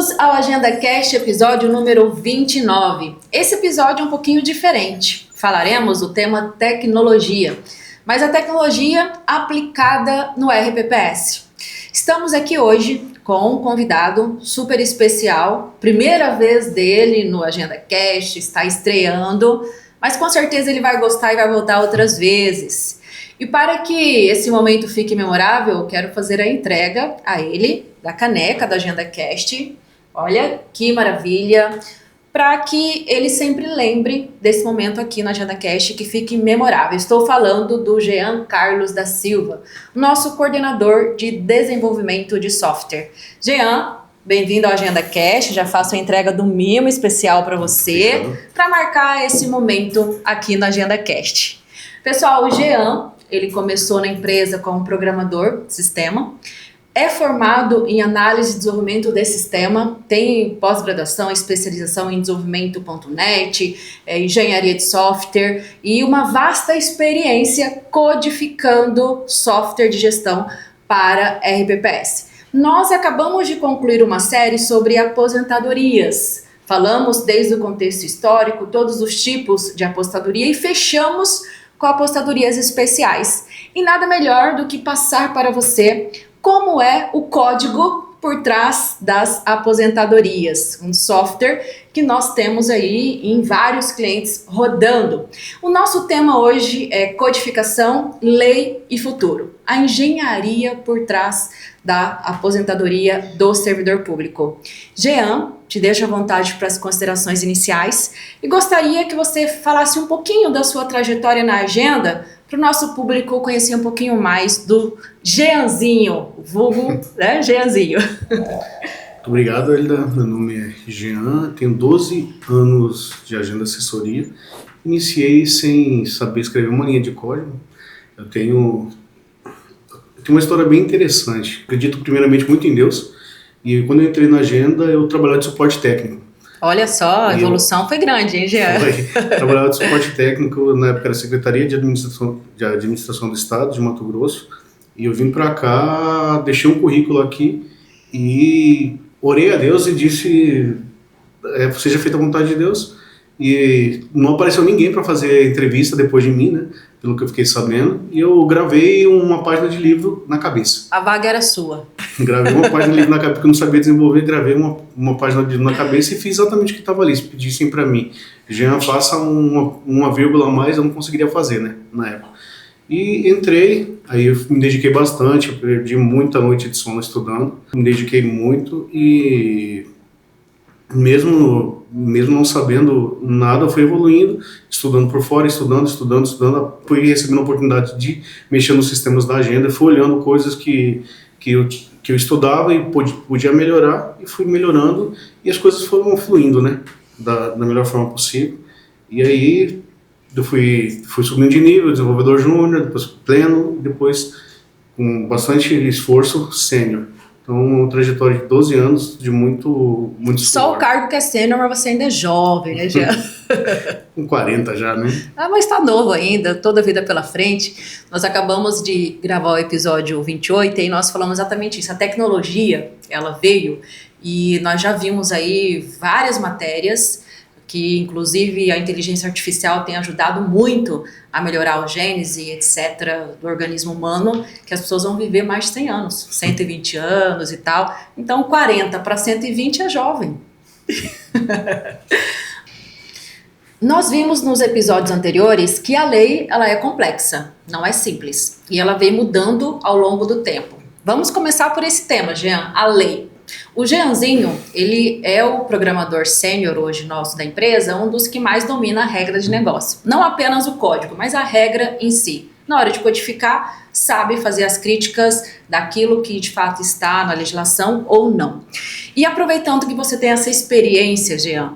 Bem-vindos ao Agenda Cast, episódio número 29. Esse episódio é um pouquinho diferente. Falaremos do tema tecnologia, mas a tecnologia aplicada no RPPS. Estamos aqui hoje com um convidado super especial, primeira vez dele no Agenda Cast, está estreando, mas com certeza ele vai gostar e vai voltar outras vezes. E para que esse momento fique memorável, eu quero fazer a entrega a ele da caneca da Agenda Cast. Olha que maravilha! Para que ele sempre lembre desse momento aqui na Agenda Cast que fique memorável. Estou falando do Jean Carlos da Silva, nosso coordenador de desenvolvimento de software. Jean, bem-vindo ao Agenda Cast. Já faço a entrega do mimo especial para você, para marcar esse momento aqui na Agenda Cast. Pessoal, o Jean, ele começou na empresa como programador de sistema, é formado em análise e desenvolvimento de sistema, tem pós-graduação, especialização em desenvolvimento.net, engenharia de software e uma vasta experiência codificando software de gestão para RPPS. Nós acabamos de concluir uma série sobre aposentadorias. Falamos desde o contexto histórico, todos os tipos de aposentadoria e fechamos com aposentadorias especiais. E nada melhor do que passar para você como é o código por trás das aposentadorias, um software que nós temos aí em vários clientes rodando. O nosso tema hoje é codificação, lei e futuro, a engenharia por trás da aposentadoria do servidor público. Jean, te deixo à vontade para as considerações iniciais e gostaria que você falasse um pouquinho da sua trajetória na agenda para o nosso público conhecer um pouquinho mais do Jeanzinho, vulgo, né, Jeanzinho. Muito obrigado, Elida. Meu nome é Jean, tenho 12 anos de agenda assessoria. Iniciei sem saber escrever uma linha de código. Eu tenho uma história bem interessante. Acredito primeiramente muito em Deus. E quando eu entrei na agenda, eu trabalhava de suporte técnico. Olha só, a evolução foi grande, hein, Jean? Trabalhava de suporte técnico, na época era Secretaria de Administração do Estado de Mato Grosso, e eu vim para cá, deixei um currículo aqui e orei a Deus e disse, seja feita a vontade de Deus, e não apareceu ninguém para fazer entrevista depois de mim, né, pelo que eu fiquei sabendo, e eu gravei uma página de livro na cabeça. A vaga era sua. Gravei uma página de livro na cabeça, porque eu não sabia desenvolver, gravei uma página de livro na cabeça e fiz exatamente o que estava ali. Se pedissem para mim, Jean, faça uma vírgula a mais, eu não conseguiria fazer, né, na época. E entrei, aí eu me dediquei bastante, eu perdi muita noite de sono estudando, me dediquei muito e mesmo não sabendo nada, eu fui evoluindo, estudando por fora, estudando, fui recebendo a oportunidade de mexer nos sistemas da agenda, fui olhando coisas que eu estudava e podia melhorar, e fui melhorando, e as coisas foram fluindo, né, da melhor forma possível. E aí eu fui subindo de nível, desenvolvedor júnior, depois pleno, e depois, com bastante esforço, sênior. Então, uma trajetória de 12 anos de muito Só suor. O cargo que é sênior, mas você ainda é jovem, né, Jean? Com 40 já, né? Mas tá novo ainda, toda a vida pela frente. Nós acabamos de gravar o episódio 28 e nós falamos exatamente isso. A tecnologia, ela veio e nós já vimos aí várias matérias que, inclusive, a inteligência artificial tem ajudado muito a melhorar o gênese, etc., do organismo humano, que as pessoas vão viver mais de 100 anos, 120 anos e tal. Então, 40 para 120 é jovem. Nós vimos nos episódios anteriores que a lei ela é complexa, não é simples, e ela vem mudando ao longo do tempo. Vamos começar por esse tema, Jean, a lei. O Jeanzinho, ele é o programador sênior hoje nosso da empresa, um dos que mais domina a regra de negócio. Não apenas o código, mas a regra em si. Na hora de codificar, sabe fazer as críticas daquilo que de fato está na legislação ou não. E aproveitando que você tem essa experiência, Jean,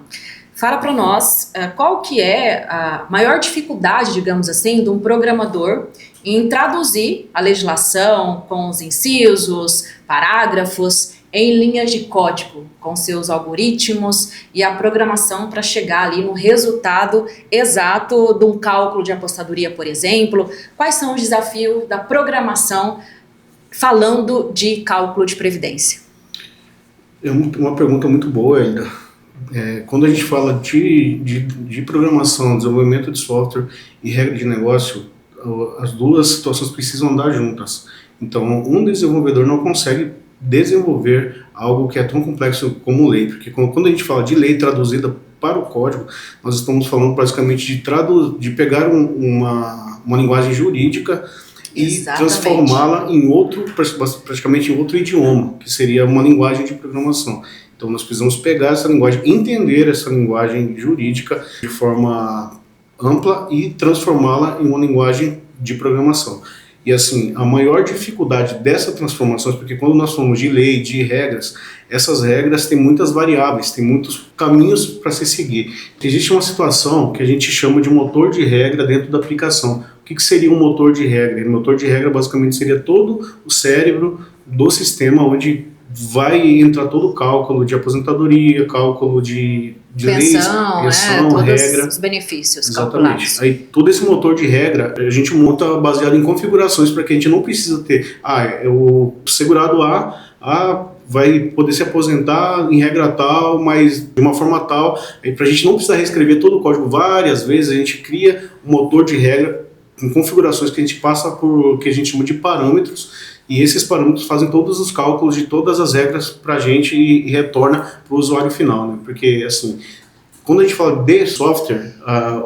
fala para nós qual que é a maior dificuldade, digamos assim, de um programador em traduzir a legislação com os incisos, parágrafos, em linhas de código, com seus algoritmos e a programação para chegar ali no resultado exato de um cálculo de apostadoria, por exemplo. Quais são os desafios da programação falando de cálculo de previdência? É uma pergunta muito boa, Elida. Quando a gente fala de programação, desenvolvimento de software e regra de negócio, as duas situações precisam andar juntas. Então, um desenvolvedor não consegue desenvolver algo que é tão complexo como lei, porque quando a gente fala de lei traduzida para o código, nós estamos falando basicamente de pegar uma linguagem jurídica e Exatamente. transformá-la em praticamente em outro idioma, que seria uma linguagem de programação. Então nós precisamos pegar essa linguagem, entender essa linguagem jurídica de forma ampla e transformá-la em uma linguagem de programação. E assim, a maior dificuldade dessa transformação é porque quando nós falamos de lei, de regras, essas regras têm muitas variáveis, têm muitos caminhos para se seguir. Existe uma situação que a gente chama de motor de regra dentro da aplicação. O que seria um motor de regra? O motor de regra basicamente seria todo o cérebro do sistema onde vai entrar todo o cálculo de aposentadoria, cálculo de pensão, leis, pensão, todos regra. os benefícios Exatamente. calculados. Aí todo esse motor de regra a gente monta baseado em configurações para que a gente não precisa ter, o segurado A vai poder se aposentar em regra tal, mas de uma forma tal, para a gente não precisar reescrever todo o código várias vezes, a gente cria um motor de regra com configurações que a gente passa por, que a gente chama de parâmetros, e esses parâmetros fazem todos os cálculos de todas as regras para a gente e retorna para o usuário final, né? Porque, assim, quando a gente fala de software,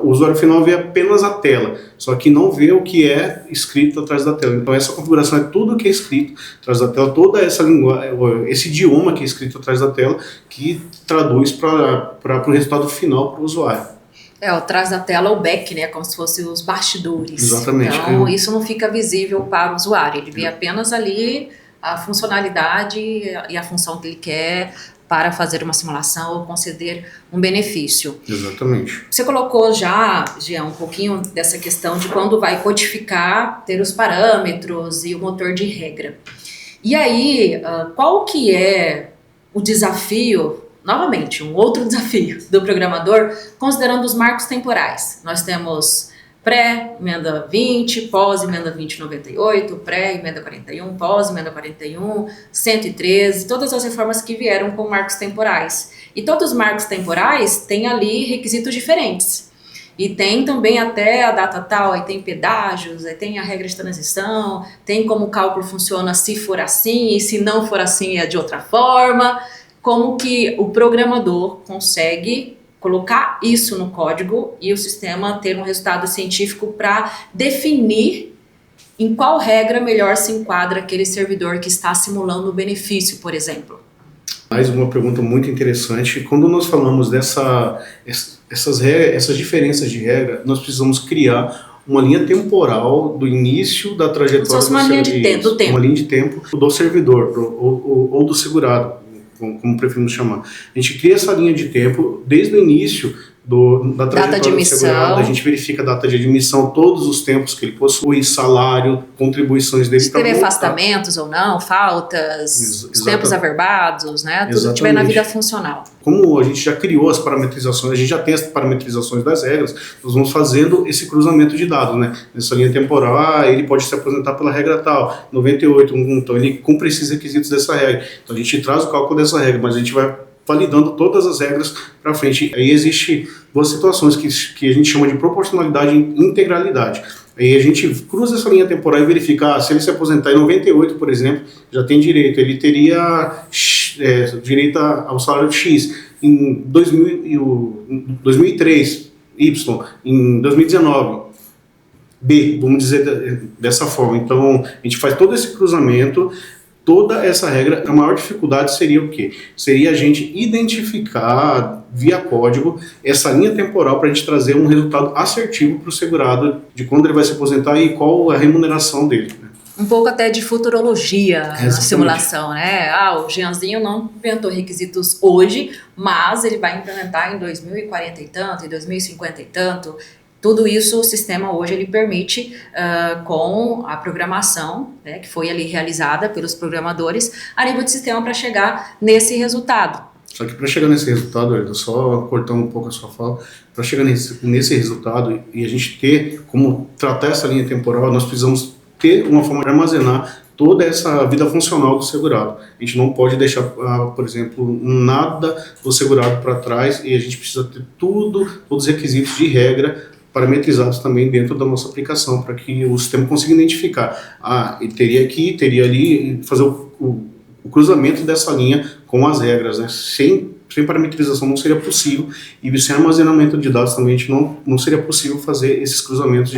o usuário final vê apenas a tela, só que não vê o que é escrito atrás da tela. Então essa configuração é tudo o que é escrito atrás da tela, toda essa linguagem, esse idioma que é escrito atrás da tela, que traduz para o resultado final para o usuário. O trás da tela, o back, né? Como se fosse os bastidores. Exatamente. Então, isso não fica visível para o usuário. Ele vê apenas ali a funcionalidade e a função que ele quer para fazer uma simulação ou conceder um benefício. Exatamente. Você colocou já, Jean, um pouquinho dessa questão de quando vai codificar, ter os parâmetros e o motor de regra. E aí, qual que é o desafio, novamente, um outro desafio do programador, considerando os marcos temporais? Nós temos pré-emenda 20, pós-emenda 2098, pré-emenda 41, pós-emenda 41, 113, todas as reformas que vieram com marcos temporais. E todos os marcos temporais têm ali requisitos diferentes. E tem também até a data tal, aí tem pedágios, aí tem a regra de transição, tem como o cálculo funciona se for assim, e se não for assim é de outra forma. Como que o programador consegue colocar isso no código e o sistema ter um resultado científico para definir em qual regra melhor se enquadra aquele servidor que está simulando o benefício, por exemplo. Mais uma pergunta muito interessante. Quando nós falamos essas diferenças de regra, nós precisamos criar uma linha temporal do início da trajetória uma linha do tempo. Uma linha de tempo do servidor ou do segurado, como preferimos chamar. A gente cria essa linha de tempo desde o início da trajetória do segurado, a gente verifica a data de admissão, todos os tempos que ele possui, salário, contribuições dele. Se teve afastamentos ou não, faltas, os tempos averbados, né? Tudo Exatamente. que tiver na vida funcional. Como a gente já criou as parametrizações, a gente já tem as parametrizações das regras, nós vamos fazendo esse cruzamento de dados, né? Nessa linha temporal, ele pode se aposentar pela regra tal, 98, então ele cumpre esses requisitos dessa regra. Então a gente traz o cálculo dessa regra, mas a gente vai validando todas as regras para frente. Aí existe duas situações que a gente chama de proporcionalidade e integralidade. Aí a gente cruza essa linha temporal e verifica, se ele se aposentar em 98, por exemplo, já tem direito, ele teria direito ao salário X em 2003, Y, em 2019, B, vamos dizer dessa forma. Então, a gente faz todo esse cruzamento, toda essa regra. A maior dificuldade seria o quê? Seria a gente identificar via código essa linha temporal para a gente trazer um resultado assertivo para o segurado de quando ele vai se aposentar e qual a remuneração dele, né? Um pouco até de futurologia na simulação, né? O Jeanzinho não inventou requisitos hoje, mas ele vai implementar em 2040 e tanto, em 2050 e tanto. Tudo isso o sistema hoje ele permite com a programação, né, que foi ali realizada pelos programadores a nível de sistema para chegar nesse resultado. Só que para chegar nesse resultado, só cortando um pouco a sua fala, para chegar nesse resultado e a gente ter como tratar essa linha temporal, nós precisamos ter uma forma de armazenar toda essa vida funcional do segurado. A gente não pode deixar, por exemplo, nada do segurado para trás, e a gente precisa ter todos os requisitos de regra parametrizados também dentro da nossa aplicação, para que o sistema consiga identificar, ele teria aqui, teria ali, fazer o cruzamento dessa linha com as regras, né? Sem parametrização não seria possível, e sem armazenamento de dados também a gente não seria possível fazer esses cruzamentos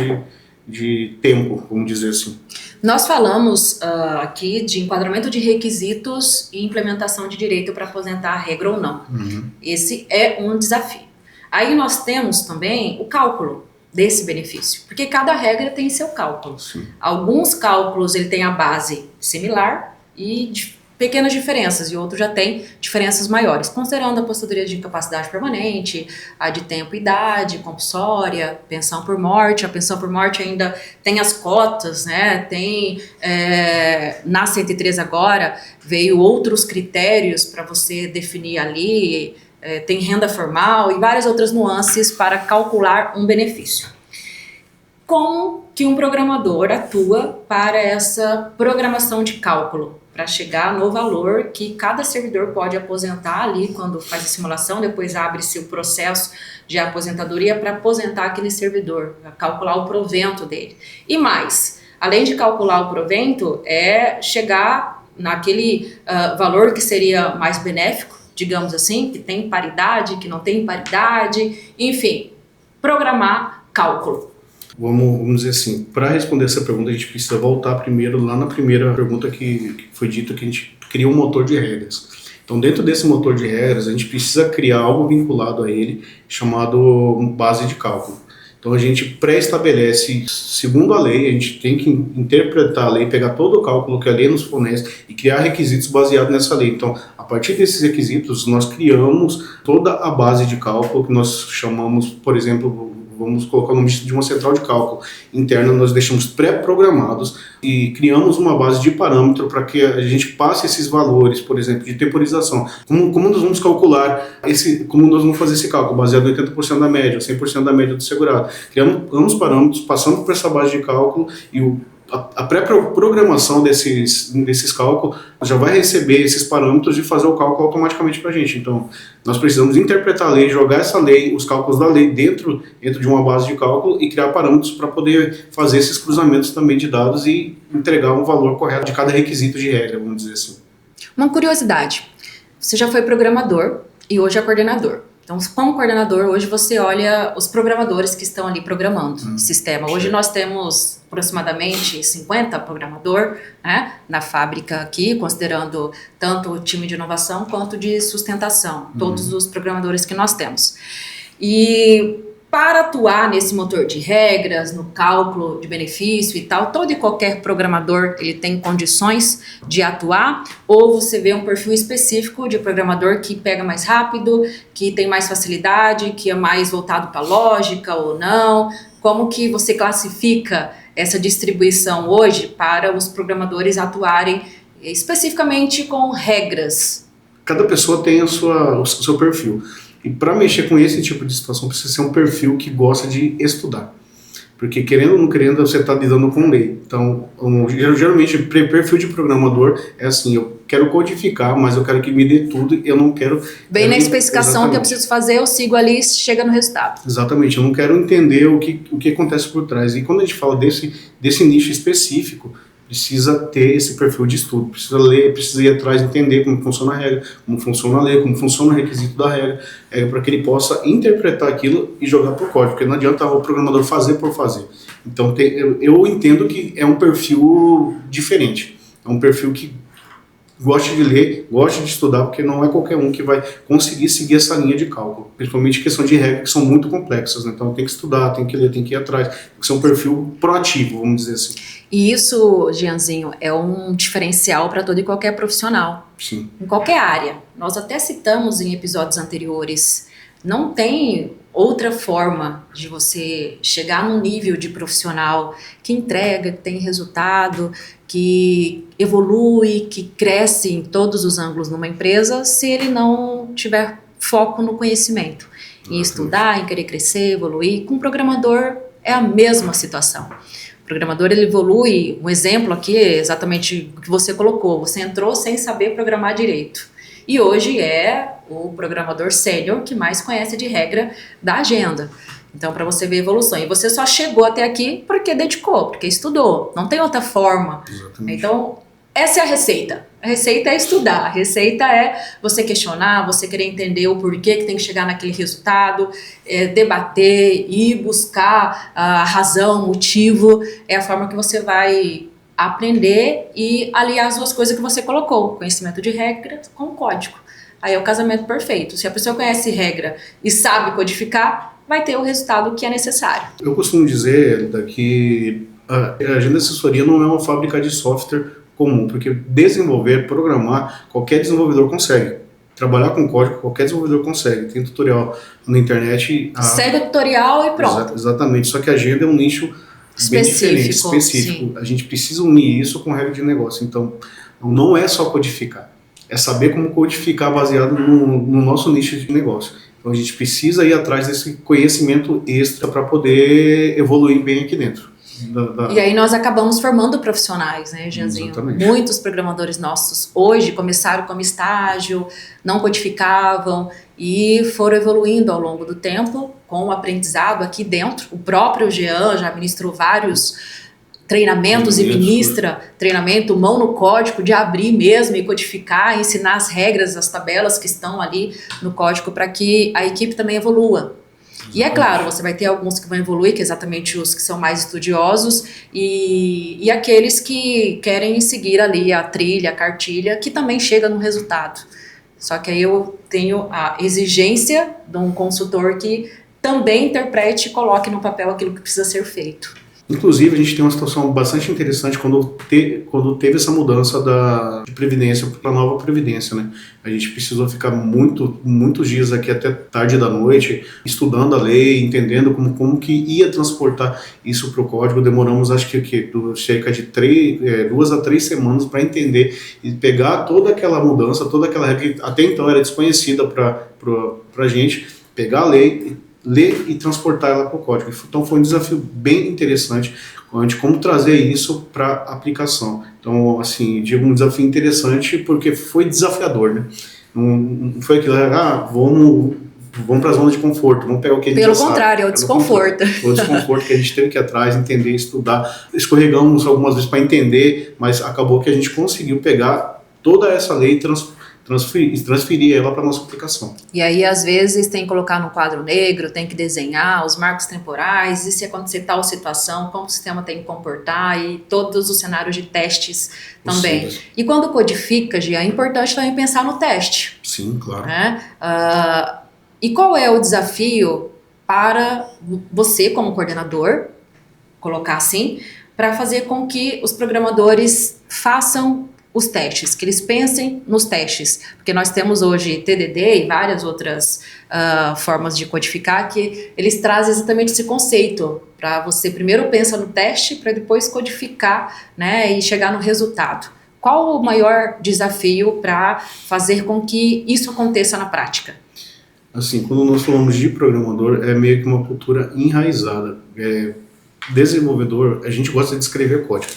de tempo, vamos dizer assim. Nós falamos aqui de enquadramento de requisitos e implementação de direito para aposentar, regra ou não. Esse é um desafio. Aí nós temos também o cálculo desse benefício, porque cada regra tem seu cálculo. Sim. Alguns cálculos ele tem a base similar e pequenas diferenças, e outros já tem diferenças maiores, considerando a aposentadoria de incapacidade permanente, a de tempo e idade, compulsória, pensão por morte. A pensão por morte ainda tem as cotas, né? Tem, na 103 agora, veio outros critérios para você definir ali, tem renda formal e várias outras nuances para calcular um benefício. Como que um programador atua para essa programação de cálculo, para chegar no valor que cada servidor pode aposentar ali quando faz a simulação, depois abre-se o processo de aposentadoria para aposentar aquele servidor, calcular o provento dele. E mais, além de calcular o provento, chegar naquele valor que seria mais benéfico, digamos assim, que tem paridade, que não tem paridade, enfim, programar cálculo. Vamos dizer assim, para responder essa pergunta a gente precisa voltar primeiro lá na primeira pergunta que foi dito, que a gente cria um motor de regras. Então dentro desse motor de regras a gente precisa criar algo vinculado a ele chamado base de cálculo. Então a gente pré-estabelece, segundo a lei, a gente tem que interpretar a lei, pegar todo o cálculo que a lei nos fornece e criar requisitos baseados nessa lei. Então, a partir desses requisitos, nós criamos toda a base de cálculo que nós chamamos, por exemplo, vamos colocar o nome de uma central de cálculo interna, nós deixamos pré-programados e criamos uma base de parâmetro para que a gente passe esses valores, por exemplo, de temporização. Como nós vamos calcular, como nós vamos fazer esse cálculo, baseado em 80% da média, 100% da média do segurado. Criamos parâmetros, passando por essa base de cálculo e a pré-programação desses cálculos já vai receber esses parâmetros e fazer o cálculo automaticamente para a gente. Então, nós precisamos interpretar a lei, jogar essa lei, os cálculos da lei dentro de uma base de cálculo e criar parâmetros para poder fazer esses cruzamentos também de dados e entregar um valor correto de cada requisito de regra, vamos dizer assim. Uma curiosidade, você já foi programador e hoje é coordenador. Então, como coordenador, hoje você olha os programadores que estão ali programando o sistema. Hoje nós temos aproximadamente 50 programadores, né, na fábrica aqui, considerando tanto o time de inovação quanto de sustentação, todos os programadores que nós temos. E para atuar nesse motor de regras, no cálculo de benefício e tal, todo e qualquer programador ele tem condições de atuar, ou você vê um perfil específico de programador que pega mais rápido, que tem mais facilidade, que é mais voltado para lógica ou não? Como que você classifica essa distribuição hoje para os programadores atuarem especificamente com regras? Cada pessoa tem o seu perfil. E para mexer com esse tipo de situação precisa ser um perfil que gosta de estudar. Porque querendo ou não querendo, você está lidando com lei. Então, geralmente, perfil de programador é assim, eu quero codificar, mas eu quero que me dê tudo, eu não quero... Bem na especificação que eu preciso fazer, eu sigo ali e chega no resultado. Exatamente, eu não quero entender o que acontece por trás. E quando a gente fala desse nicho específico, precisa ter esse perfil de estudo, precisa ler, precisa ir atrás, entender como funciona a regra, como funciona a lei, como funciona o requisito da regra, para que ele possa interpretar aquilo e jogar para o código, porque não adianta o programador fazer por fazer. Então eu entendo que é um perfil diferente, é um perfil que gosta de ler, gosta de estudar, porque não é qualquer um que vai conseguir seguir essa linha de cálculo, principalmente questão de regras que são muito complexas, né? Então tem que estudar, tem que ler, tem que ir atrás, tem que ser um perfil proativo, vamos dizer assim. E isso, Gianzinho, é um diferencial para todo e qualquer profissional. Sim. Em qualquer área. Nós até citamos em episódios anteriores, não tem outra forma de você chegar num nível de profissional que entrega, que tem resultado, que evolui, que cresce em todos os ângulos numa empresa, se ele não tiver foco no conhecimento. Em estudar, em querer crescer, evoluir. Com o programador é a mesma situação. O programador, ele evolui, um exemplo aqui é exatamente o que você colocou, você entrou sem saber programar direito. E hoje é o programador sênior que mais conhece de regra da agenda. Então, para você ver a evolução. E você só chegou até aqui porque dedicou, porque estudou. Não tem outra forma. Exatamente. Então, essa é a receita. A receita é estudar. A receita é você questionar, você querer entender o porquê que tem que chegar naquele resultado, debater e buscar a razão, o motivo. É a forma que você vai aprender e aliar as duas coisas que você colocou. Conhecimento de regra com código. Aí é o casamento perfeito. Se a pessoa conhece regra e sabe codificar, vai ter o resultado que é necessário. Eu costumo dizer que a agenda de assessoria não é uma fábrica de software comum, porque desenvolver, programar, qualquer desenvolvedor consegue. Trabalhar com código, qualquer desenvolvedor consegue. Tem tutorial na internet. Segue o tutorial e pronto. Exatamente, só que a agenda é um nicho bem diferente, específico. Sim. A gente precisa unir isso com regra de negócio. Então, não é só codificar, é saber como codificar baseado no nosso nicho de negócio. Então a gente precisa ir atrás desse conhecimento extra para poder evoluir bem aqui dentro. E aí nós acabamos formando profissionais, né, Jeanzinho? Exatamente. Muitos programadores nossos hoje começaram como estágio, não codificavam e foram evoluindo ao longo do tempo com o aprendizado aqui dentro. O próprio Jean já ministrou vários treinamentos e ministra treinamento mão no código de abrir mesmo e codificar, ensinar as regras, as tabelas que estão ali no código para que a equipe também evolua. E é claro, você vai ter alguns que vão evoluir, que é exatamente os que são mais estudiosos e aqueles que querem seguir ali a trilha, a cartilha, que também chega no resultado. Só que aí eu tenho a exigência de um consultor que também interprete e coloque no papel aquilo que precisa ser feito. Inclusive, a gente tem uma situação bastante interessante quando teve essa mudança de previdência para a nova previdência, né? A gente precisou ficar muitos dias aqui até tarde da noite, estudando a lei, entendendo como que ia transportar isso para o código. Demoramos, acho que cerca de 2 a 3 semanas para entender e pegar toda aquela mudança, toda aquela regra que até então era desconhecida para a gente, pegar a lei, ler e transportar ela para o código. Então foi um desafio bem interessante, como trazer isso para aplicação. Então, assim, digo um desafio interessante porque foi desafiador, né? Não foi aquilo, vamos para a zona de conforto, vamos pegar o que a gente Pelo contrário, é o desconforto. Foi o desconforto que a gente teve que ir atrás, entender, estudar. Escorregamos algumas vezes para entender, mas acabou que a gente conseguiu pegar toda essa lei e transferir ela para a nossa aplicação. E aí, às vezes, tem que colocar no quadro negro, tem que desenhar os marcos temporais, e se acontecer tal situação, como o sistema tem que comportar, e todos os cenários de testes também. Sim. E quando codifica, Gia, é importante também pensar no teste. Sim, claro. Né? E qual é o desafio para você, como coordenador, colocar assim, para fazer com que os programadores façam os testes, que eles pensem nos testes, porque nós temos hoje TDD e várias outras formas de codificar que eles trazem exatamente esse conceito, para você primeiro pensar no teste, para depois codificar, né, e chegar no resultado. Qual o maior desafio para fazer com que isso aconteça na prática? Assim, quando nós falamos de programador, é meio que uma cultura enraizada. Desenvolvedor, a gente gosta de escrever código.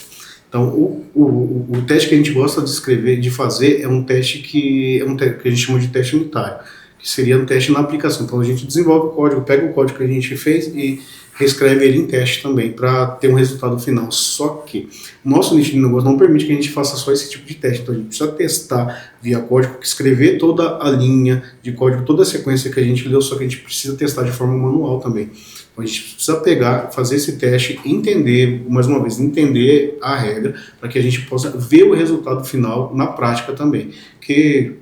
Então, o teste que a gente gosta de escrever, de fazer, é um teste que a gente chama de teste unitário, que seria um teste na aplicação. Então, a gente desenvolve o código, pega o código que a gente fez e reescreve ele em teste também, para ter um resultado final. Só que o nosso nicho de negócio não permite que a gente faça só esse tipo de teste. Então, a gente precisa testar via código, escrever toda a linha de código, toda a sequência que a gente leu, só que a gente precisa testar de forma manual também. A gente precisa pegar, fazer esse teste, entender, mais uma vez, entender a regra, para que a gente possa ver o resultado final na prática também. Porque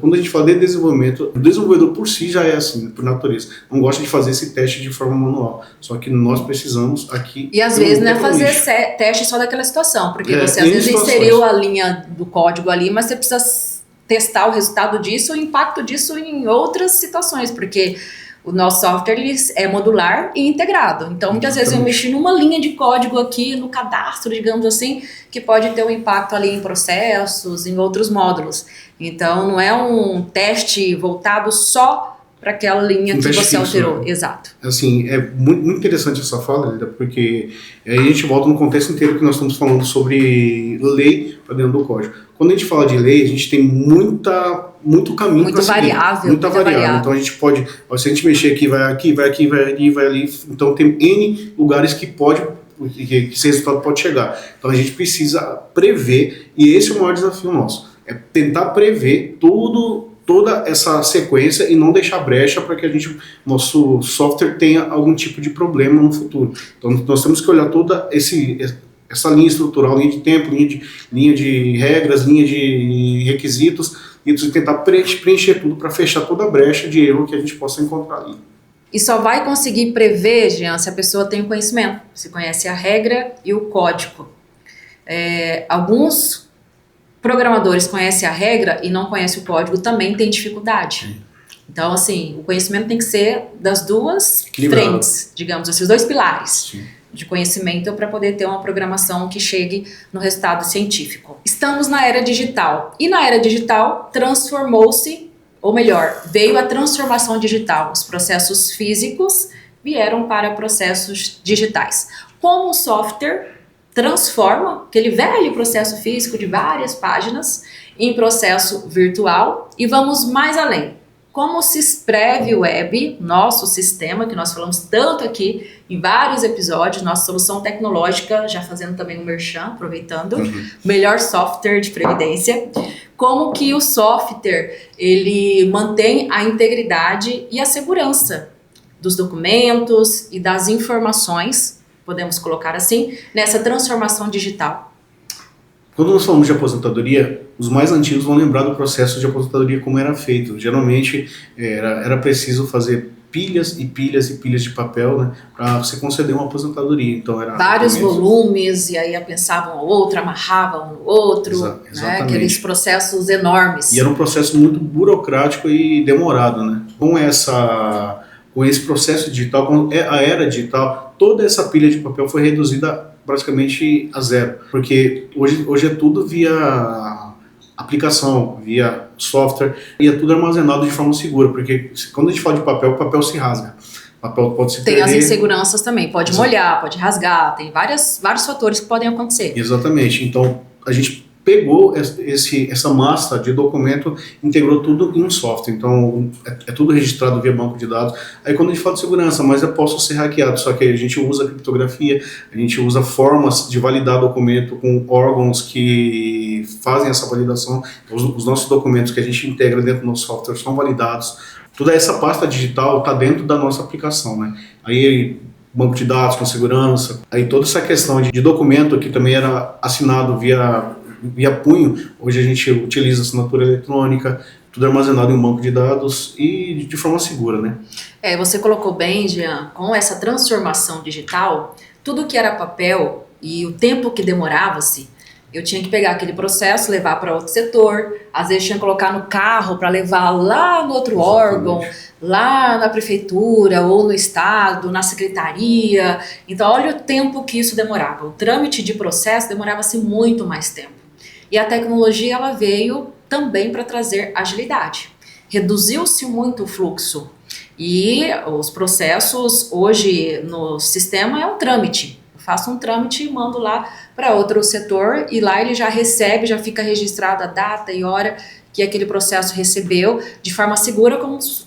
quando a gente fala de desenvolvimento, o desenvolvedor por si já é assim, por natureza. Não gosta de fazer esse teste de forma manual. Só que nós precisamos aqui... E às vezes não é fazer teste só daquela situação, porque você às vezes inseriu a linha do código ali, mas você precisa testar o resultado disso, o impacto disso em outras situações, porque... O nosso software ele é modular e integrado. Então, muitas vezes eu mexi numa linha de código aqui, no cadastro, digamos assim, que pode ter um impacto ali em processos, em outros módulos. Então, não é um teste voltado só para aquela linha que você alterou. Né? Exato. Assim, é muito interessante essa fala, Lida, porque aí a gente volta no contexto inteiro que nós estamos falando sobre lei para dentro do código. Quando a gente fala de lei, a gente tem muito caminho para seguir. Muita variável. Então a gente pode, se a gente mexer aqui, vai aqui, vai aqui, vai ali, vai ali. Então tem N lugares que esse resultado pode chegar. Então a gente precisa prever, e esse é o maior desafio nosso, é tentar prever toda essa sequência e não deixar brecha para que nosso software tenha algum tipo de problema no futuro. Então nós temos que olhar toda essa linha estrutural, linha de tempo, linha de regras, linha de requisitos, e tentar preencher tudo para fechar toda a brecha de erro que a gente possa encontrar ali. E só vai conseguir prever, Jean, se a pessoa tem o conhecimento, se conhece a regra e o código. Alguns programadores conhecem a regra e não conhecem o código, também tem dificuldade. Sim. Então, assim, o conhecimento tem que ser das duas frentes, digamos assim, os dois pilares. Sim. De conhecimento para poder ter uma programação que chegue no resultado científico. Estamos na era digital. E na era digital transformou-se, ou melhor, veio a transformação digital. Os processos físicos vieram para processos digitais. Como o software transforma aquele velho processo físico de várias páginas em processo virtual, e vamos mais além. Como o Sysprev Web, nosso sistema, que nós falamos tanto aqui em vários episódios, nossa solução tecnológica, já fazendo também um merchan, aproveitando, melhor software de previdência, como que o software, ele mantém a integridade e a segurança dos documentos e das informações, podemos colocar assim, nessa transformação digital. Quando nós falamos de aposentadoria, os mais antigos vão lembrar do processo de aposentadoria como era feito. Geralmente era preciso fazer pilhas e pilhas e pilhas de papel, né, para você conceder uma aposentadoria. Então era vários volumes, e aí pensavam um ao outro, amarravam um no outro, né, aqueles processos enormes. E era um processo muito burocrático e demorado, né? Com esse processo digital, com a era digital, toda essa pilha de papel foi reduzida praticamente a zero, porque hoje é tudo via aplicação, via software, e é tudo armazenado de forma segura, porque quando a gente fala de papel, o papel se rasga, o papel pode se perder. Tem as inseguranças também, pode molhar, pode rasgar, tem vários fatores que podem acontecer. Exatamente, então a gente pegou essa massa de documento, integrou tudo em um software, então é tudo registrado via banco de dados. Aí quando a gente fala de segurança, mas eu posso ser hackeado, só que a gente usa criptografia, a gente usa formas de validar documento com órgãos que fazem essa validação. Os nossos documentos que a gente integra dentro do nosso software são validados. Toda essa pasta digital está dentro da nossa aplicação, né? Aí banco de dados com segurança, aí toda essa questão de documento que também era assinado via punho, hoje a gente utiliza assinatura eletrônica, tudo armazenado em um banco de dados e de forma segura, né? Você colocou bem, Jean, com essa transformação digital, tudo que era papel e o tempo que demorava-se, eu tinha que pegar aquele processo, levar para outro setor, às vezes tinha que colocar no carro para levar lá no outro órgão, lá na prefeitura ou no estado, na secretaria. Então olha o tempo que isso demorava. O trâmite de processo demorava-se muito mais tempo. E a tecnologia ela veio também para trazer agilidade. Reduziu-se muito o fluxo. E os processos hoje no sistema é um trâmite. Eu faço um trâmite e mando lá para outro setor e lá ele já recebe, já fica registrada a data e hora que aquele processo recebeu de forma segura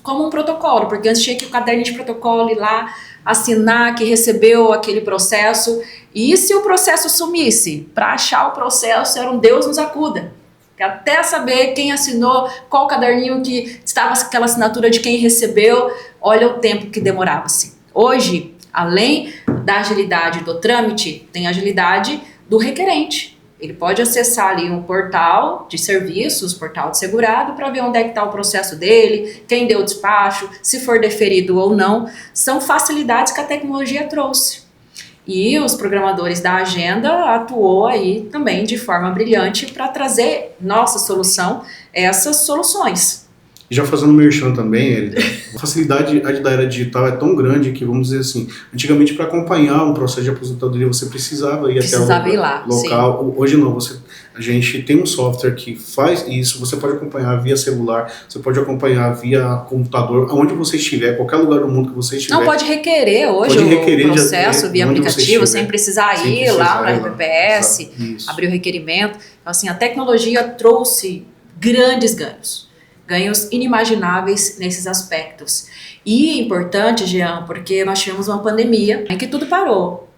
como um protocolo. Porque antes tinha que o caderno de protocolo ir lá assinar que recebeu aquele processo. E se o processo sumisse? Para achar o processo era um Deus nos acuda. Até saber quem assinou, qual caderninho que estava aquela assinatura de quem recebeu, olha o tempo que demorava-se. Hoje, além da agilidade do trâmite, tem a agilidade do requerente. Ele pode acessar ali um portal de serviços, portal de segurado, para ver onde é que está o processo dele, quem deu o despacho, se for deferido ou não. São facilidades que a tecnologia trouxe. E os programadores da Agenda atuou aí também de forma brilhante para trazer nossa solução, essas soluções. E já fazendo merchan também, a facilidade da era digital é tão grande que, vamos dizer assim, antigamente para acompanhar um processo de aposentadoria você precisava ir até o lá, local. sim. Hoje não, a gente tem um software que faz isso, você pode acompanhar via celular, você pode acompanhar via computador, aonde você estiver, qualquer lugar do mundo que você estiver. Não, pode requerer hoje o processo via aplicativo, sem precisar ir lá no RPPS, abrir o requerimento. Então, assim, a tecnologia trouxe grandes ganhos inimagináveis nesses aspectos. E é importante, Jean, porque nós tivemos uma pandemia em que tudo parou.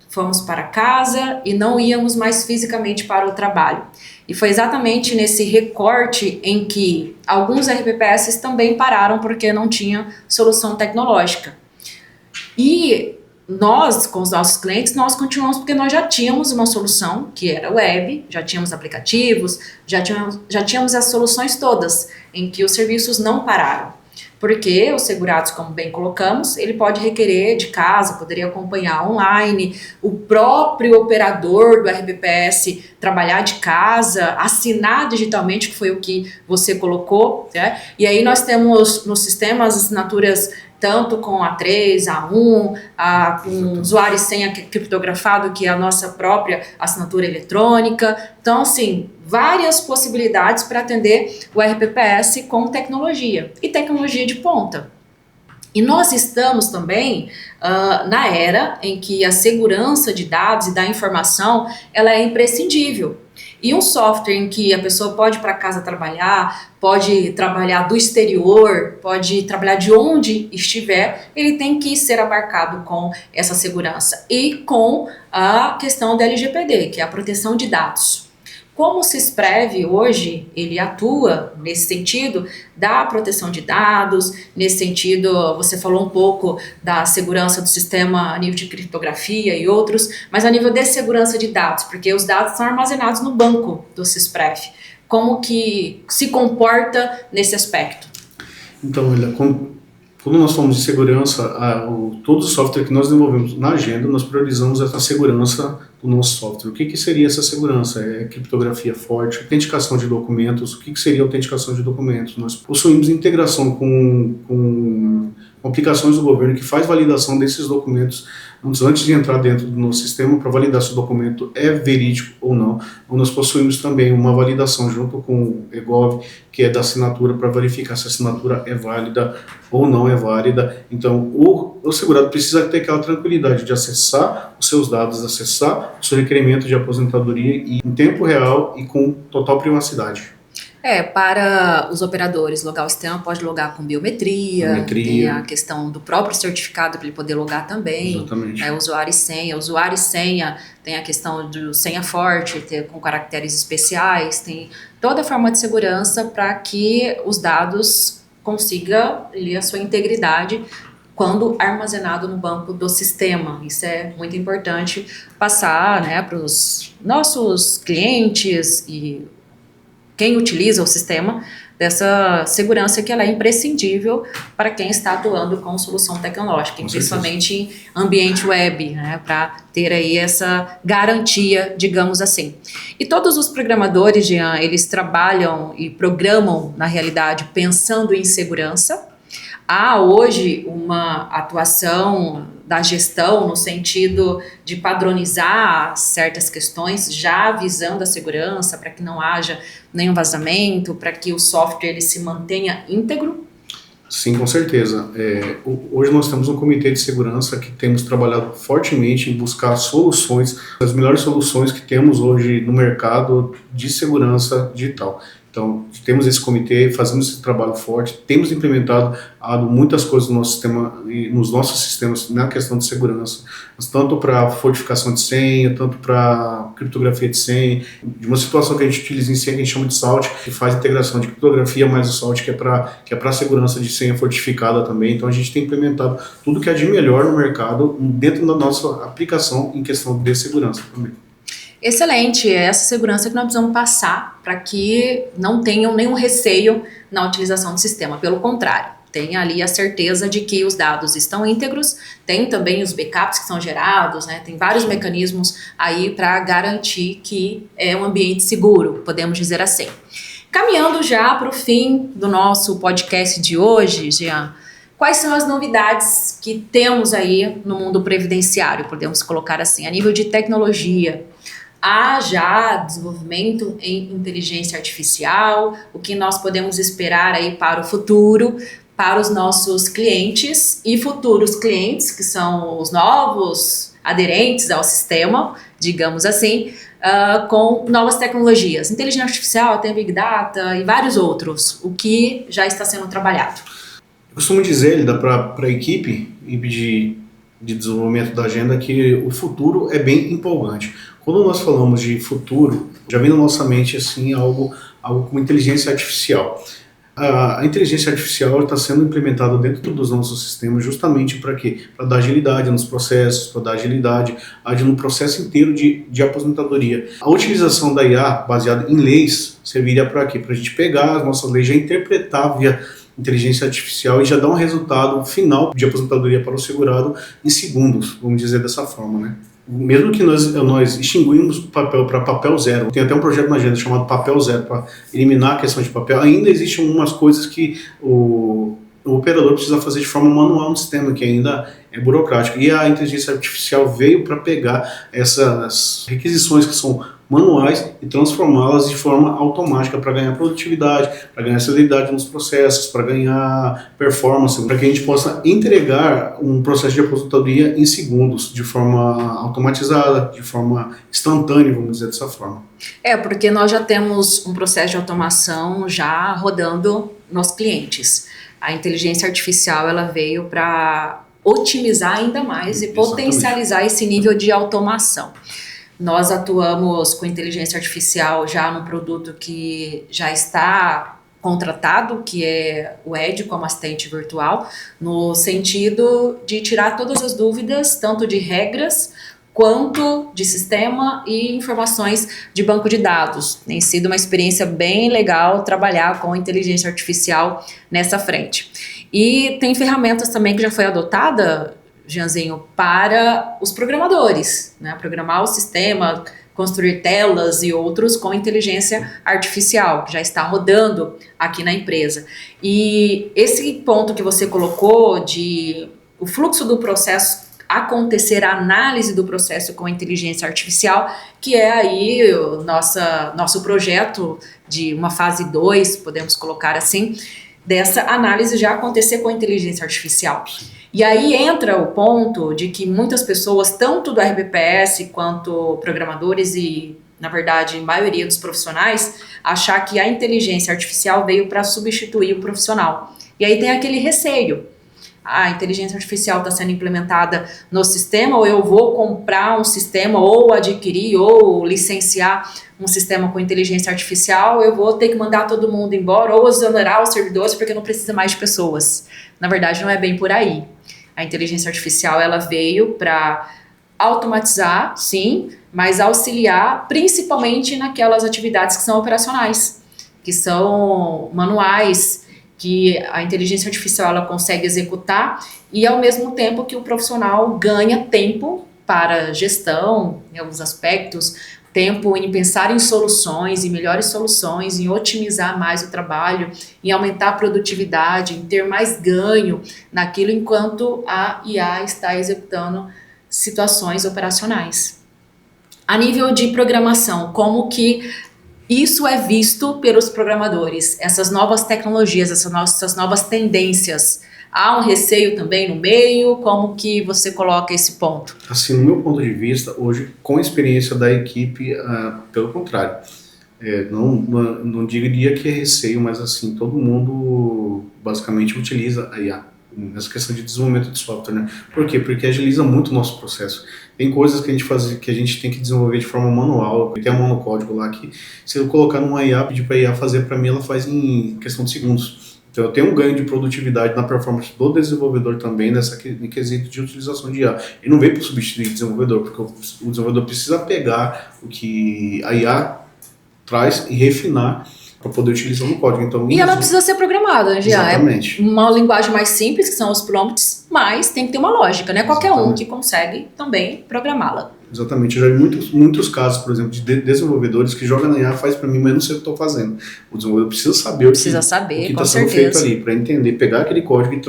Fomos para casa e não íamos mais fisicamente para o trabalho. E foi exatamente nesse recorte em que alguns RPPS também pararam porque não tinha solução tecnológica. E nós, com os nossos clientes, nós continuamos porque nós já tínhamos uma solução, que era web, já tínhamos aplicativos, já tínhamos as soluções todas, em que os serviços não pararam. Porque os segurados, como bem colocamos, ele pode requerer de casa, poderia acompanhar online, o próprio operador do RPPS trabalhar de casa, assinar digitalmente, que foi o que você colocou, né? E aí nós temos no sistema as assinaturas tanto com A3, A1, com usuário e senha criptografado, que é a nossa própria assinatura eletrônica. Então, assim, várias possibilidades para atender o RPPS com tecnologia, e tecnologia de ponta. E nós estamos também na era em que a segurança de dados e da informação ela é imprescindível. E um software em que a pessoa pode ir para casa trabalhar, pode trabalhar do exterior, pode trabalhar de onde estiver, ele tem que ser abarcado com essa segurança e com a questão da LGPD, que é a proteção de dados. Como o Sisprev hoje, ele atua nesse sentido da proteção de dados, nesse sentido, você falou um pouco da segurança do sistema a nível de criptografia e outros, mas a nível de segurança de dados, porque os dados são armazenados no banco do Sisprev. Como que se comporta nesse aspecto? Então, quando nós falamos de segurança, todo o software que nós desenvolvemos na agenda, nós priorizamos essa segurança do nosso software. O que seria essa segurança? É criptografia forte, autenticação de documentos. O que seria autenticação de documentos? Nós possuímos integração com aplicações do governo que faz validação desses documentos antes de entrar dentro do nosso sistema para validar se o documento é verídico ou não. Nós possuímos também uma validação junto com o EGOV, que é da assinatura, para verificar se a assinatura é válida ou não é válida. Então, o segurado precisa ter aquela tranquilidade de acessar os seus dados, acessar o seu requerimento de aposentadoria em tempo real e com total privacidade. Para os operadores, logar o sistema pode logar com biometria, tem a questão do próprio certificado para ele poder logar também. Exatamente. Usuário e senha, tem a questão do senha forte, com caracteres especiais, tem toda a forma de segurança para que os dados consigam a sua integridade quando armazenado no banco do sistema. Isso é muito importante passar, né, para os nossos clientes e quem utiliza o sistema, dessa segurança que ela é imprescindível para quem está atuando com solução tecnológica, principalmente em ambiente web, né, para ter aí essa garantia, digamos assim. E todos os programadores, Jean, eles trabalham e programam, na realidade, pensando em segurança. Há hoje uma atuação da gestão no sentido de padronizar certas questões, já visando a segurança, para que não haja nenhum vazamento, para que o software ele se mantenha íntegro? Sim, com certeza. Hoje nós temos um comitê de segurança que temos trabalhado fortemente em buscar soluções, as melhores soluções que temos hoje no mercado de segurança digital. Então, temos esse comitê, fazemos esse trabalho forte, temos implementado muitas coisas no nosso sistema, nos nossos sistemas na questão de segurança, tanto para fortificação de senha, tanto para criptografia de senha, de uma situação que a gente utiliza em senha que a gente chama de SALT, que faz integração de criptografia mais o SALT, que é para segurança de senha fortificada também. Então, a gente tem implementado tudo que é de melhor no mercado dentro da nossa aplicação em questão de segurança também. Excelente, é essa segurança que nós precisamos passar para que não tenham nenhum receio na utilização do sistema, pelo contrário, tenha ali a certeza de que os dados estão íntegros, tem também os backups que são gerados, né? Tem vários mecanismos aí para garantir que é um ambiente seguro, podemos dizer assim. Caminhando já para o fim do nosso podcast de hoje, Jean, quais são as novidades que temos aí no mundo previdenciário, podemos colocar assim, a nível de tecnologia? Há já desenvolvimento em inteligência artificial, o que nós podemos esperar aí para o futuro, para os nossos clientes e futuros clientes, que são os novos aderentes ao sistema, digamos assim, com novas tecnologias, inteligência artificial, tem Big Data e vários outros, o que já está sendo trabalhado. Eu costumo dizer, Lida, para a equipe de desenvolvimento da agenda, que o futuro é bem empolgante. Quando nós falamos de futuro, já vem na nossa mente assim, algo como inteligência artificial. A inteligência artificial está sendo implementada dentro dos nossos sistemas justamente para quê? Para dar agilidade nos processos, para dar agilidade no processo inteiro de aposentadoria. A utilização da IA baseada em leis serviria para quê? Para a gente pegar as nossas leis, já interpretar via inteligência artificial e já dar um resultado final de aposentadoria para o segurado em segundos, vamos dizer dessa forma, né? Mesmo que nós extinguimos o papel para papel zero, tem até um projeto na agenda chamado Papel Zero, para eliminar a questão de papel, ainda existem algumas coisas que o operador precisa fazer de forma manual no sistema, que ainda é burocrático. E a inteligência artificial veio para pegar essas requisições que são manuais e transformá-las de forma automática para ganhar produtividade, para ganhar celeridade nos processos, para ganhar performance, para que a gente possa entregar um processo de aposentadoria em segundos, de forma automatizada, de forma instantânea, vamos dizer dessa forma. Porque nós já temos um processo de automação já rodando nos clientes. A inteligência artificial ela veio para otimizar ainda mais e potencializar esse nível de automação. Nós atuamos com inteligência artificial já num produto que já está contratado, que é o Ed como assistente virtual, no sentido de tirar todas as dúvidas, tanto de regras quanto de sistema e informações de banco de dados. Tem sido uma experiência bem legal trabalhar com inteligência artificial nessa frente. E tem ferramentas também que já foi adotada, Jeanzinho, para os programadores, né? Programar o sistema, construir telas e outros com inteligência artificial, que já está rodando aqui na empresa. E esse ponto que você colocou de o fluxo do processo acontecer, a análise do processo com inteligência artificial, que é aí o nosso projeto de uma fase 2, podemos colocar assim, dessa análise já acontecer com inteligência artificial. E aí entra o ponto de que muitas pessoas, tanto do RBPS quanto programadores e, na verdade, a maioria dos profissionais, achar que a inteligência artificial veio para substituir o profissional. E aí tem aquele receio. A inteligência artificial está sendo implementada no sistema, ou eu vou comprar um sistema, ou adquirir, ou licenciar um sistema com inteligência artificial, eu vou ter que mandar todo mundo embora, ou exonerar os servidores, porque não precisa mais de pessoas. Na verdade, não é bem por aí. A inteligência artificial ela veio para automatizar, sim, mas auxiliar principalmente naquelas atividades que são operacionais, que são manuais, que a inteligência artificial ela consegue executar e ao mesmo tempo que o profissional ganha tempo para gestão, em alguns aspectos, tempo em pensar em soluções, em melhores soluções, em otimizar mais o trabalho, em aumentar a produtividade, em ter mais ganho naquilo enquanto a IA está executando situações operacionais. A nível de programação, como que isso é visto pelos programadores, essas novas tecnologias, essas novas tendências? Há um receio também no meio? Como que você coloca esse ponto? Assim, no meu ponto de vista, hoje, com a experiência da equipe, pelo contrário, não diria que é receio, mas assim, todo mundo basicamente utiliza a IA nessa questão de desenvolvimento de software, né? Por quê? Porque agiliza muito o nosso processo. Tem coisas que a gente tem que desenvolver de forma manual, tem a mão no código lá que se eu colocar numa IA, pedir para a IA fazer para mim, ela faz em questão de segundos. Então eu tenho um ganho de produtividade na performance do desenvolvedor também, em quesito de utilização de IA. Ele não veio para substituir o desenvolvedor, porque o desenvolvedor precisa pegar o que a IA traz e refinar para poder utilizar no código. Então, e ela precisa ser programada, já. Exatamente. É uma linguagem mais simples, que são os prompts, mas tem que ter uma lógica, né? Qualquer um que consegue também programá-la. Exatamente. Eu já vi muitos casos, por exemplo, de desenvolvedores que jogam na IA, faz para mim, mas não sei o que estou fazendo. O desenvolvedor precisa saber o que está sendo feito ali, para entender, pegar aquele código e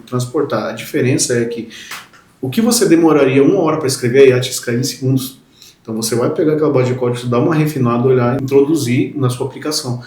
transportar. A diferença é que o que você demoraria 1 hora para escrever, a IA te escreve em segundos. Então você vai pegar aquela base de código, dar uma refinada, olhar, introduzir na sua aplicação,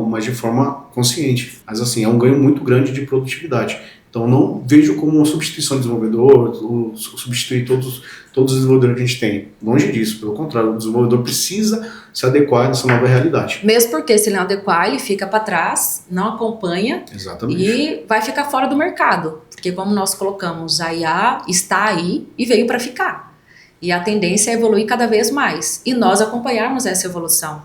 mas de forma consciente. Mas assim, é um ganho muito grande de produtividade. Então não vejo como uma substituição de desenvolvedor, ou substituir todos os desenvolvedores que a gente tem. Longe disso, pelo contrário, o desenvolvedor precisa se adequar nessa nova realidade. Mesmo porque se ele não adequar, ele fica para trás, não acompanha. Exatamente. E vai ficar fora do mercado. Porque como nós colocamos, a IA está aí e veio para ficar. E a tendência é evoluir cada vez mais. E nós acompanharmos essa evolução.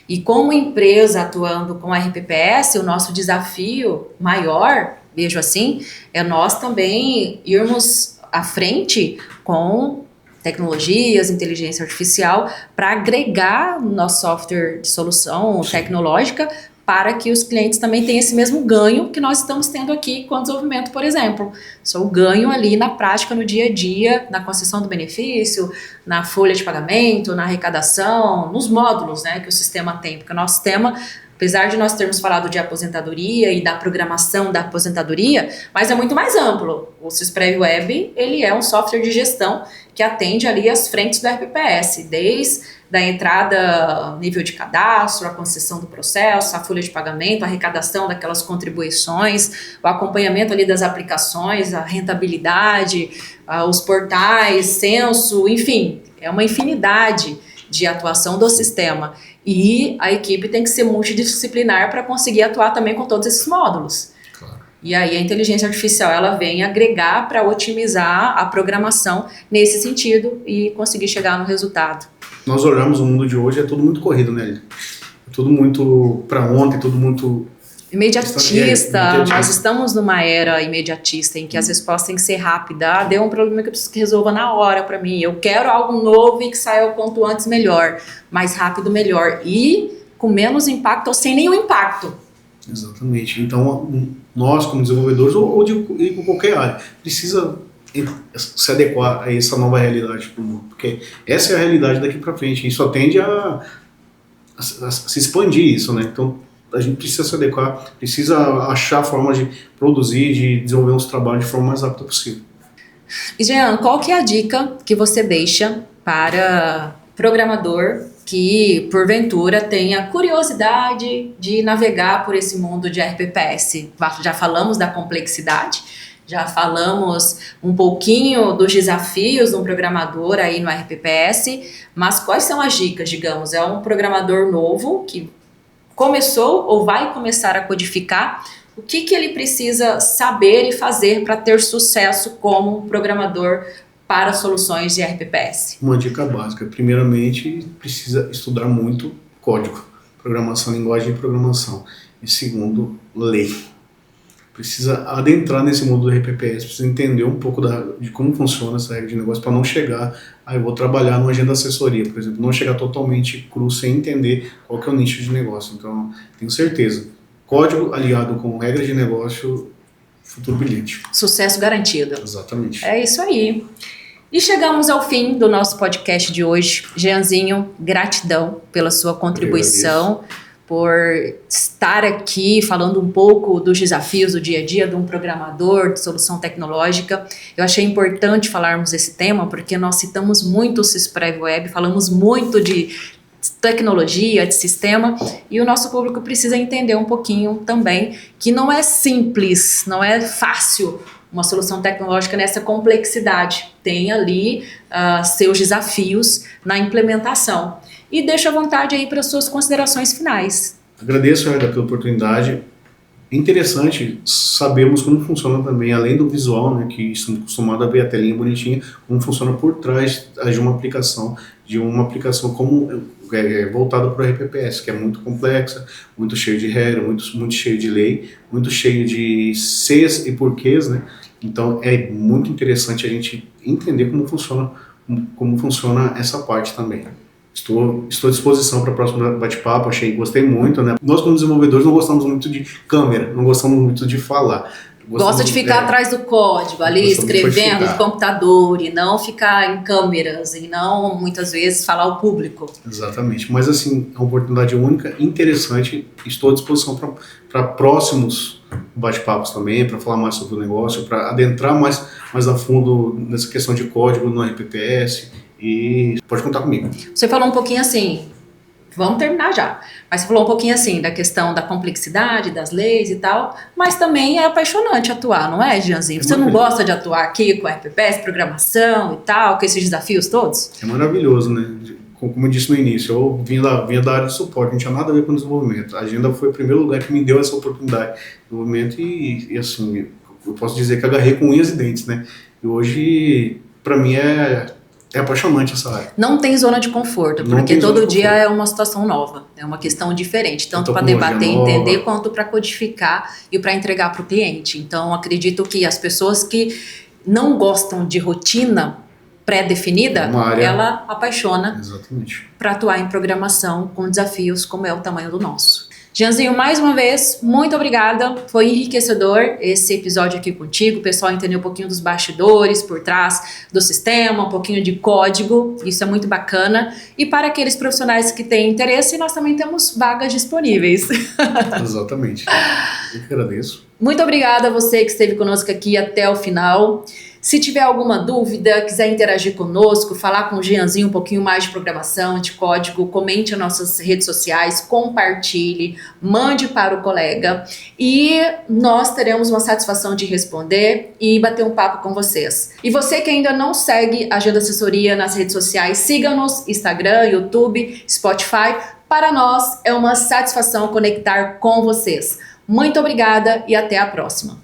E como empresa atuando com a RPPS, o nosso desafio maior, vejo assim, é nós também irmos à frente com tecnologias, inteligência artificial, para agregar no nosso software de solução tecnológica para que os clientes também tenham esse mesmo ganho que nós estamos tendo aqui com o desenvolvimento, por exemplo. Só o ganho ali na prática, no dia a dia, na concessão do benefício, na folha de pagamento, na arrecadação, nos módulos, né, que o sistema tem. Porque o nosso sistema, apesar de nós termos falado de aposentadoria e da programação da aposentadoria, mas é muito mais amplo. O Sysprev Web, ele é um software de gestão que atende ali as frentes do RPPS, desde da entrada, nível de cadastro, a concessão do processo, a folha de pagamento, a arrecadação daquelas contribuições, o acompanhamento ali das aplicações, a rentabilidade, os portais, censo, enfim, é uma infinidade de atuação do sistema. E a equipe tem que ser multidisciplinar para conseguir atuar também com todos esses módulos. Claro. E aí a inteligência artificial ela vem agregar para otimizar a programação nesse sentido e conseguir chegar no resultado. Nós olhamos o mundo de hoje, é tudo muito corrido, né? É tudo muito para ontem, tudo muito imediatista. Nós estamos numa era imediatista em que as respostas têm que ser rápidas. Deu um problema que eu preciso que resolva na hora para mim. Eu quero algo novo e que saia o quanto antes melhor. Mais rápido, melhor. E com menos impacto ou sem nenhum impacto. Exatamente. Então, nós como desenvolvedores ou de qualquer área, precisa se adequar a essa nova realidade, porque essa é a realidade daqui para frente, e só tende a se expandir isso, né? Então a gente precisa se adequar, precisa achar formas de produzir, de desenvolver uns trabalhos de forma mais rápida possível. E Jean, qual que é a dica que você deixa para programador que porventura tenha curiosidade de navegar por esse mundo de RPPS? Já falamos da complexidade, já falamos um pouquinho dos desafios de um programador aí no RPPS, mas quais são as dicas, digamos? É um programador novo que começou ou vai começar a codificar, o que ele precisa saber e fazer para ter sucesso como programador para soluções de RPPS? Uma dica básica, primeiramente, precisa estudar muito código, programação, linguagem de programação. E segundo, lei. Precisa adentrar nesse mundo do RPPS, precisa entender um pouco de como funciona essa regra de negócio para não chegar, eu vou trabalhar numa agenda assessoria, por exemplo, não chegar totalmente cru sem entender qual que é o nicho de negócio. Então, tenho certeza, código aliado com regra de negócio, futuro brilhante. Sucesso garantido. Exatamente. É isso aí. E chegamos ao fim do nosso podcast de hoje. Jeanzinho, gratidão pela sua contribuição, por estar aqui falando um pouco dos desafios do dia a dia de um programador de solução tecnológica. Eu achei importante falarmos desse tema, porque nós citamos muito o Sysprev Web, falamos muito de tecnologia, de sistema, e o nosso público precisa entender um pouquinho também que não é simples, não é fácil uma solução tecnológica nessa complexidade. Tem ali seus desafios na implementação. E deixa à vontade aí para suas considerações finais. Agradeço, Helga, pela oportunidade. É interessante sabermos como funciona também, além do visual, né, que estamos acostumados a ver a telinha bonitinha, como funciona por trás de uma aplicação como voltada para o RPPS, que é muito complexa, muito cheio de regra, muito cheio de lei, muito cheio de Cs e porquês, né? Então é muito interessante a gente entender como funciona essa parte também. Estou à disposição para o próximo bate-papo, gostei muito, né? Nós como desenvolvedores não gostamos muito de câmera, não gostamos muito de falar. Gosta de ficar atrás do código, ali escrevendo no computador e não ficar em câmeras e não, muitas vezes, falar ao público. Exatamente, mas assim, é uma oportunidade única, interessante, estou à disposição para próximos bate-papos também, para falar mais sobre o negócio, para adentrar mais a fundo nessa questão de código no RPPS e pode contar comigo. Você falou um pouquinho assim, vamos terminar já, mas você falou um pouquinho assim da questão da complexidade, das leis e tal, mas também é apaixonante atuar, não é, Jeanzinho? Você não gosta de atuar aqui com RPPS, programação e tal, com esses desafios todos? É maravilhoso, né? Como eu disse no início, eu vinha da área de suporte, não tinha nada a ver com desenvolvimento. A Agenda foi o primeiro lugar que me deu essa oportunidade de desenvolvimento e assim, eu posso dizer que agarrei com unhas e dentes, né? E hoje, para mim, é apaixonante essa área. Não tem zona de conforto, porque todo dia é uma situação nova, é uma questão diferente, tanto para debater e entender, quanto para codificar e para entregar para o cliente. Então, acredito que as pessoas que não gostam de rotina pré-definida, ela apaixona para atuar em programação com desafios como é o tamanho do nosso. Jeanzinho, mais uma vez, muito obrigada. Foi enriquecedor esse episódio aqui contigo. O pessoal entendeu um pouquinho dos bastidores, por trás do sistema, um pouquinho de código. Isso é muito bacana. E para aqueles profissionais que têm interesse, nós também temos vagas disponíveis. Exatamente. Eu que agradeço. Muito obrigada a você que esteve conosco aqui até o final. Se tiver alguma dúvida, quiser interagir conosco, falar com o Jeanzinho um pouquinho mais de programação, de código, comente nas nossas redes sociais, compartilhe, mande para o colega e nós teremos uma satisfação de responder e bater um papo com vocês. E você que ainda não segue a Agenda Assessoria nas redes sociais, siga-nos, Instagram, YouTube, Spotify. Para nós é uma satisfação conectar com vocês. Muito obrigada e até a próxima.